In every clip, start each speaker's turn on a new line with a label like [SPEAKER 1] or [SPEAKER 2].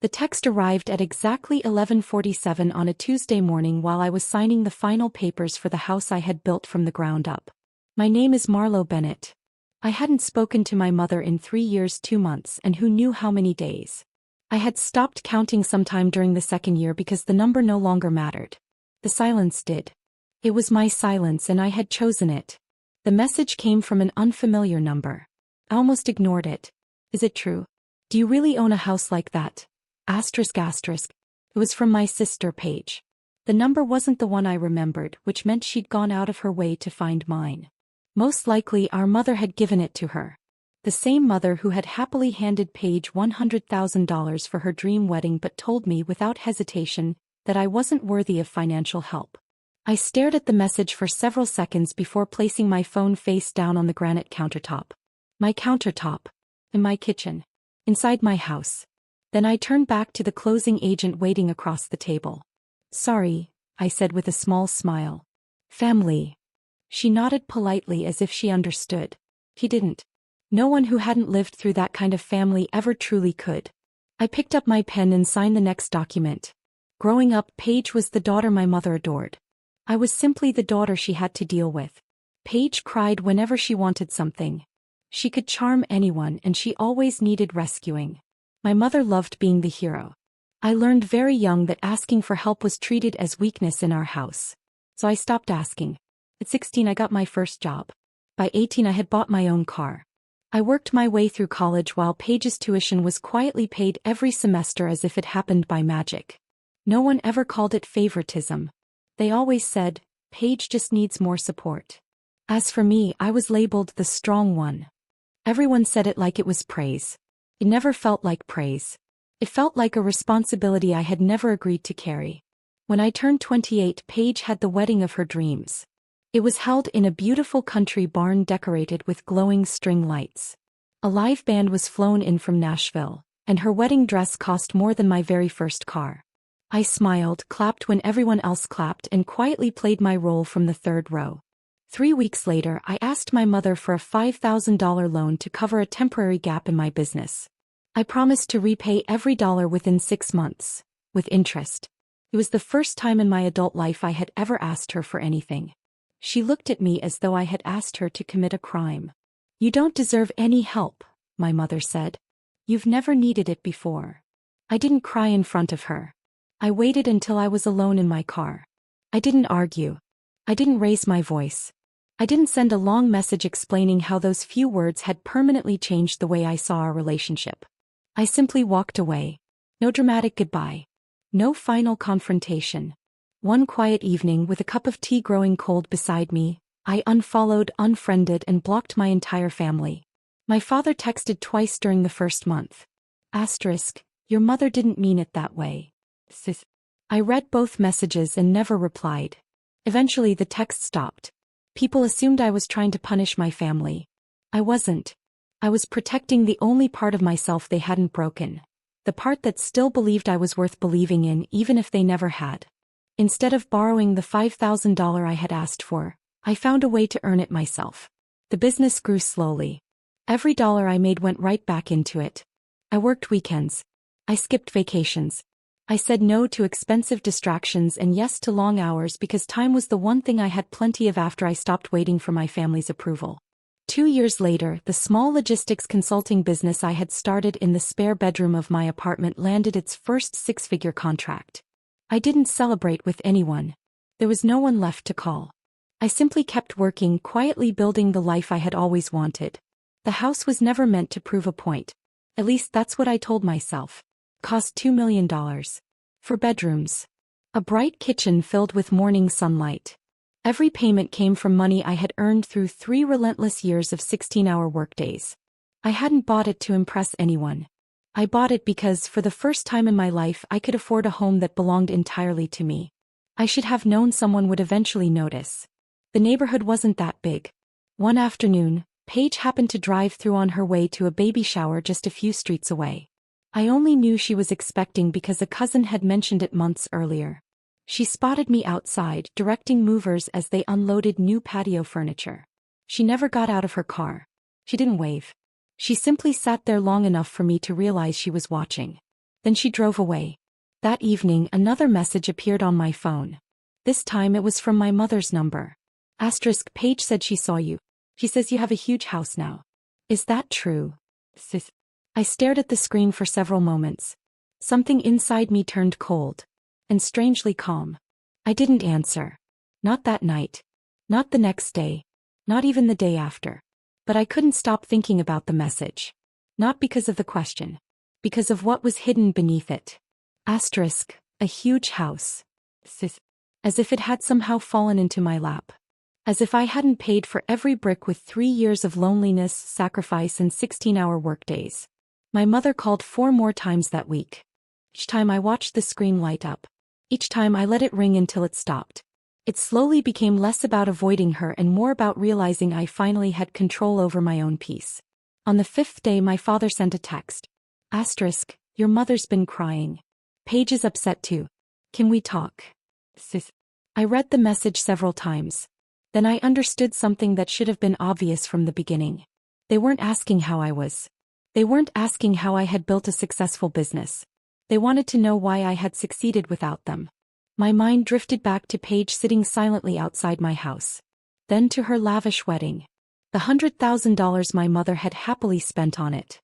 [SPEAKER 1] The text arrived at exactly 11:47 on a Tuesday morning while I was signing the final papers for the house I had built from the ground up. My name is Marlo Bennett. I hadn't spoken to my mother in 3 years 2 months, and who knew how many days. I had stopped counting sometime during the second year because the number no longer mattered. The silence did. It was my silence and I had chosen it. The message came from an unfamiliar number. I almost ignored it. Is it true? Do you really own a house like that? Asterisk asterisk. It was from my sister Paige. The number wasn't the one I remembered, which meant she'd gone out of her way to find mine. Most likely our mother had given it to her. The same mother who had happily handed Paige $100,000 for her dream wedding but told me without hesitation that I wasn't worthy of financial help. I stared at the message for several seconds before placing my phone face down on the granite countertop. My countertop. In my kitchen. Inside my house. Then I turned back to the closing agent waiting across the table. Sorry, I said with a small smile. Family. She nodded politely as if she understood. He didn't. No one who hadn't lived through that kind of family ever truly could. I picked up my pen and signed the next document. Growing up, Paige was the daughter my mother adored. I was simply the daughter she had to deal with. Paige cried whenever she wanted something. She could charm anyone and she always needed rescuing. My mother loved being the hero. I learned very young that asking for help was treated as weakness in our house. So I stopped asking. At 16 I got my first job. By 18 I had bought my own car. I worked my way through college while Paige's tuition was quietly paid every semester as if it happened by magic. No one ever called it favoritism. They always said, Paige just needs more support. As for me, I was labeled the strong one. Everyone said it like it was praise. It never felt like praise. It felt like a responsibility I had never agreed to carry. When I turned 28, Paige had the wedding of her dreams. It was held in a beautiful country barn decorated with glowing string lights. A live band was flown in from Nashville, and her wedding dress cost more than my very first car. I smiled, clapped when everyone else clapped, and quietly played my role from the third row. 3 weeks later, I asked my mother for a $5,000 loan to cover a temporary gap in my business. I promised to repay every dollar within 6 months, with interest. It was the first time in my adult life I had ever asked her for anything. She looked at me as though I had asked her to commit a crime. You don't deserve any help, my mother said. You've never needed it before. I didn't cry in front of her. I waited until I was alone in my car. I didn't argue. I didn't raise my voice. I didn't send a long message explaining how those few words had permanently changed the way I saw our relationship. I simply walked away. No dramatic goodbye. No final confrontation. One quiet evening with a cup of tea growing cold beside me, I unfollowed, unfriended, and blocked my entire family. My father texted twice during the first month. Asterisk, your mother didn't mean it that way. Sis. I read both messages and never replied. Eventually the text stopped. People assumed I was trying to punish my family. I wasn't. I was protecting the only part of myself they hadn't broken. The part that still believed I was worth believing in even if they never had. Instead of borrowing the $5,000 I had asked for, I found a way to earn it myself. The business grew slowly. Every dollar I made went right back into it. I worked weekends. I skipped vacations. I said no to expensive distractions and yes to long hours because time was the one thing I had plenty of after I stopped waiting for my family's approval. 2 years later, the small logistics consulting business I had started in the spare bedroom of my apartment landed its first 6-figure contract. I didn't celebrate with anyone. There was no one left to call. I simply kept working, quietly building the life I had always wanted. The house was never meant to prove a point. At least that's what I told myself. Cost $2 million. For bedrooms. A bright kitchen filled with morning sunlight. Every payment came from money I had earned through 3 relentless years of 16-hour workdays. I hadn't bought it to impress anyone. I bought it because, for the first time in my life, I could afford a home that belonged entirely to me. I should have known someone would eventually notice. The neighborhood wasn't that big. One afternoon, Paige happened to drive through on her way to a baby shower just a few streets away. I only knew she was expecting because a cousin had mentioned it months earlier. She spotted me outside, directing movers as they unloaded new patio furniture. She never got out of her car. She didn't wave. She simply sat there long enough for me to realize she was watching. Then she drove away. That evening, another message appeared on my phone. This time it was from my mother's number. Asterisk, Paige said she saw you. She says you have a huge house now. Is that true? Sis. I stared at the screen for several moments. Something inside me turned cold. And strangely calm. I didn't answer. Not that night. Not the next day. Not even the day after. But I couldn't stop thinking about the message. Not because of the question. Because of what was hidden beneath it. Asterisk, a huge house. Sis. As if it had somehow fallen into my lap. As if I hadn't paid for every brick with 3 years of loneliness, sacrifice and 16-hour workdays. My mother called 4 more times that week. Each time I watched the screen light up. Each time I let it ring until it stopped. It slowly became less about avoiding her and more about realizing I finally had control over my own peace. On the 5th day my father sent a text. Asterisk, your mother's been crying. Paige is upset too. Can we talk? Sis. I read the message several times. Then I understood something that should have been obvious from the beginning. They weren't asking how I was. They weren't asking how I had built a successful business. They wanted to know why I had succeeded without them. My mind drifted back to Paige sitting silently outside my house. Then to her lavish wedding. The $100,000 my mother had happily spent on it.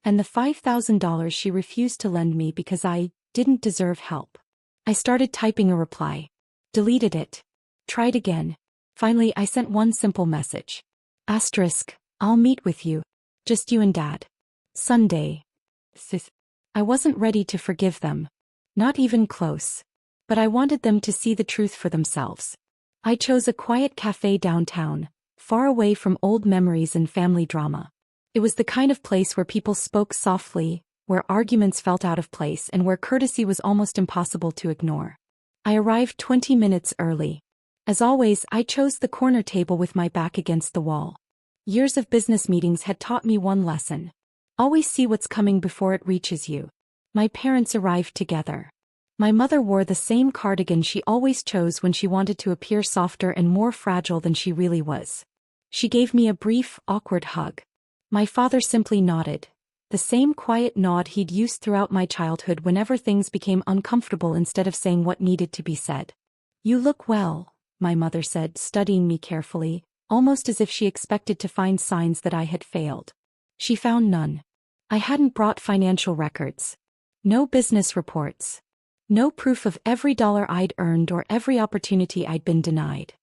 [SPEAKER 1] And the $5,000 she refused to lend me because I didn't deserve help. I started typing a reply. Deleted it. Tried again. Finally I sent one simple message. Asterisk, I'll meet with you. Just you and Dad. Sunday. Sis. I wasn't ready to forgive them. Not even close. But I wanted them to see the truth for themselves. I chose a quiet cafe downtown, far away from old memories and family drama. It was the kind of place where people spoke softly, where arguments felt out of place and where courtesy was almost impossible to ignore. I arrived 20 minutes early. As always, I chose the corner table with my back against the wall. Years of business meetings had taught me one lesson. Always see what's coming before it reaches you. My parents arrived together. My mother wore the same cardigan she always chose when she wanted to appear softer and more fragile than she really was. She gave me a brief, awkward hug. My father simply nodded. The same quiet nod he'd used throughout my childhood whenever things became uncomfortable instead of saying what needed to be said. You look well, my mother said, studying me carefully, almost as if she expected to find signs that I had failed. She found none. I hadn't brought financial records. No business reports. No proof of every dollar I'd earned or every opportunity I'd been denied.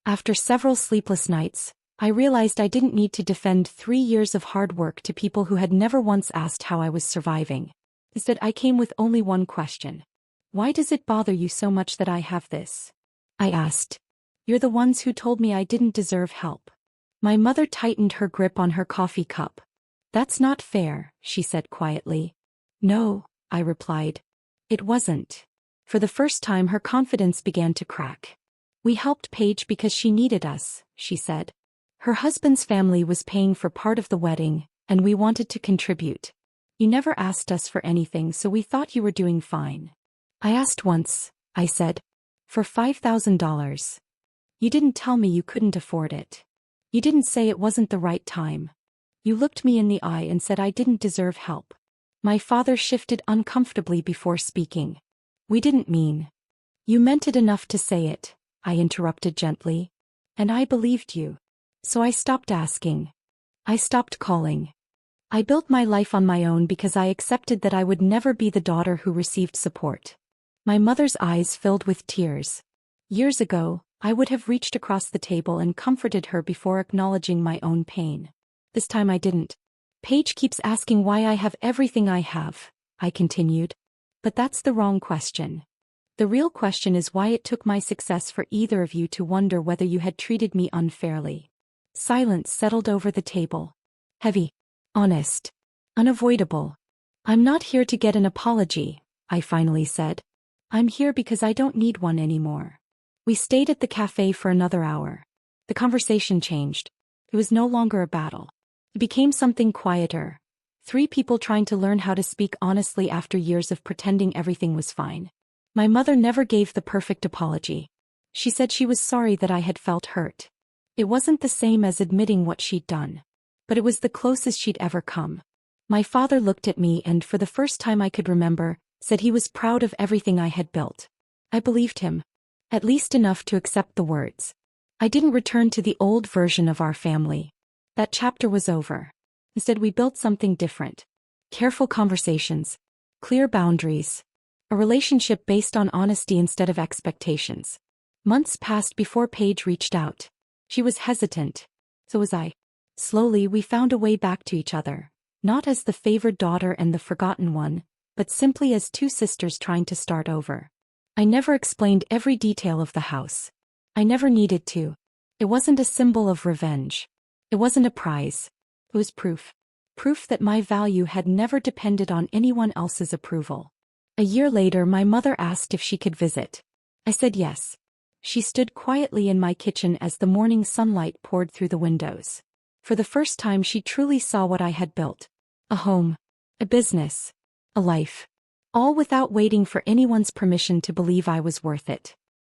[SPEAKER 1] After several sleepless nights, I realized I didn't need to defend 3 years of hard work to people who had never once asked how I was surviving. Instead, I came with only one question. Why does it bother you so much that I have this? I asked. You're the ones who told me I didn't deserve help. My mother tightened her grip on her coffee cup. That's not fair, she said quietly. No, I replied. It wasn't. For the first time her confidence began to crack. We helped Paige because she needed us, she said. Her husband's family was paying for part of the wedding, and we wanted to contribute. You never asked us for anything, so we thought you were doing fine. I asked once, I said. For $5,000. You didn't tell me you couldn't afford it. You didn't say it wasn't the right time. You looked me in the eye and said I didn't deserve help. My father shifted uncomfortably before speaking. We didn't mean. You meant it enough to say it, I interrupted gently. And I believed you. So I stopped asking. I stopped calling. I built my life on my own because I accepted that I would never be the daughter who received support. My mother's eyes filled with tears. Years ago, I would have reached across the table and comforted her before acknowledging my own pain. This time I didn't. Paige keeps asking why I have everything I have, I continued. But that's the wrong question. The real question is why it took my success for either of you to wonder whether you had treated me unfairly. Silence settled over the table. Heavy. Honest. Unavoidable. I'm not here to get an apology, I finally said. I'm here because I don't need one anymore. We stayed at the cafe for another hour. The conversation changed. It was no longer a battle. It became something quieter. 3 people trying to learn how to speak honestly after years of pretending everything was fine. My mother never gave the perfect apology. She said she was sorry that I had felt hurt. It wasn't the same as admitting what she'd done. But it was the closest she'd ever come. My father looked at me and for the first time I could remember, said he was proud of everything I had built. I believed him. At least enough to accept the words. I didn't return to the old version of our family. That chapter was over. Instead, we built something different. Careful conversations. Clear boundaries. A relationship based on honesty instead of expectations. Months passed before Paige reached out. She was hesitant. So was I. Slowly, we found a way back to each other. Not as the favored daughter and the forgotten one, but simply as two sisters trying to start over. I never explained every detail of the house. I never needed to. It wasn't a symbol of revenge. It wasn't a prize. It was proof. Proof that my value had never depended on anyone else's approval. A year later, my mother asked if she could visit. I said yes. She stood quietly in my kitchen as the morning sunlight poured through the windows. For the first time, she truly saw what I had built. A home. A business. A life. All without waiting for anyone's permission to believe I was worth it.